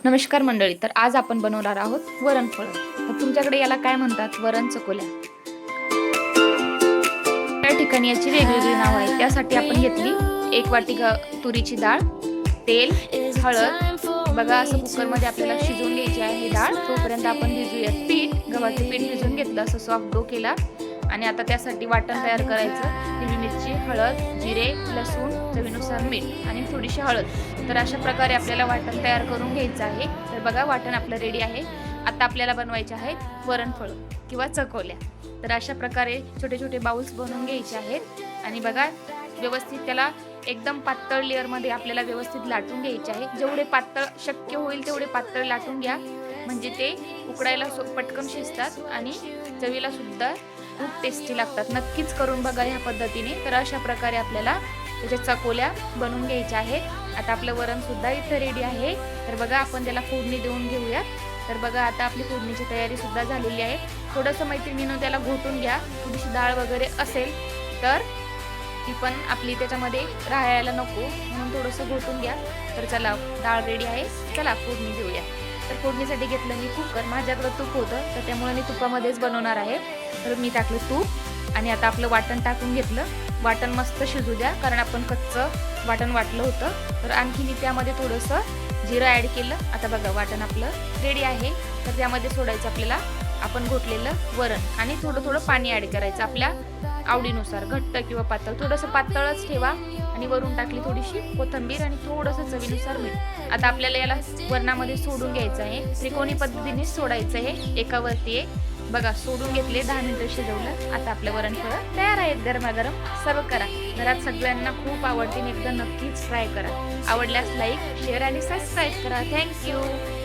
नमस्कार मंडळी, तर आज आपण बनवणार आहोत वरणफळं. तर तुमच्याकडे याला काय म्हणतात? वरण चकोल्या. त्या ठिकाणी याची वेगवेगळी नाव आहे. त्यासाठी आपण घेतली 1 वाटी तुरीची डाळ, तेल, हळद. बघा असं कुकरमध्ये आपल्याला शिजवून घ्यायची आहे ही डाळ. तोपर्यंत आपण भिजूयात पीठ. गव्हाचं पीठ भिजवून घेतलं, असं सॉफ्ट डो केला. आणि आता त्यासाठी वाटण तयार करायचं. हिरवी मिरची, हळद, जिरे, लसूण, चवीनुसार मीठ आणि थोडीशी हळद. तर अशा प्रकारे आपल्याला वाटण तयार करून घ्यायचं आहे. तर बघा वाटण आपलं रेडी आहे. आता आपल्याला बनवायचे आहेत वरणफळं किंवा चकोल्या. तर अशा प्रकारे छोटे छोटे बाउल्स बनवून घ्यायचे आहेत. आणि बघा व्यवस्थित त्याला एकदम पातळ लेअरमध्ये आपल्याला व्यवस्थित लाटून घ्यायचे आहे. जेवढे पातळ शक्य होईल तेवढे पातळ लाटून घ्या, म्हणजे ते उकडायला पटकन शिजतात आणि चवीला सुद्धा खूप टेस्टी लागतात. नक्कीच करून बघा ह्या पद्धतीने. तर अशा प्रकारे आपल्याला त्याच्या चकोल्या बनवून घ्यायच्या आहेत. आता आपलं वरण सुद्धा इथं रेडी आहे. तर बघा आपण त्याला फोडणी देऊन घेऊया. तर बघा आता आपली फोडणीची तयारी सुद्धा झालेली आहे. थोडंसं मैत्रिणीनं त्याला घोटून घ्या. थोडीशी डाळ वगैरे असेल तर ती पण आपली त्याच्यामध्ये राहायला नको, म्हणून थोडंसं घोटून घ्या. तर चला डाळ रेडी आहे. चला फोडणी देऊया. तर फोडणीसाठी घेतलं मी कुकर. माझ्याकडं तूप होतं तर त्यामुळे मी तुपामध्येच बनवणार आहे. तर मी टाकलं तूप आणि आता आपलं वाटण टाकून घेतलं. वाटण मस्त शिजू द्या, कारण आपण कच्चं वाटण वाटलं होतं. तर आणखी मी त्यामध्ये थोडंसं जिरं ॲड केलं. आता बघा वाटण आपलं रेडी आहे. तर त्यामध्ये सोडायचं आपल्याला आपण घोटलेलं वरण आणि थोडं थोडं पाणी ॲड करायचं आपल्या आवडीनुसार, घट्ट किंवा पातळ. थोडंसं पातळच ठेवा. आणि वरून टाकली थोडीशी कोथिंबीर आणि थोडंसं चवीनुसार मीठ. आता आपल्याला याला वरणामध्ये सोडून घ्यायचं आहे. त्रिकोणी पद्धतीने सोडायचं आहे, एकावरती एक. बघा सोडून घेतले, 10 मिनिटं शिजवलं. आता आपलं वरणफळं तयार आहेत. गरमागरम सर्व करा. घरात सगळ्यांना खूप आवडतील. एकदा नक्कीच ट्राय करा. आवडल्यास लाईक, शेअर आणि सबस्क्राईब करा. थँक्यू.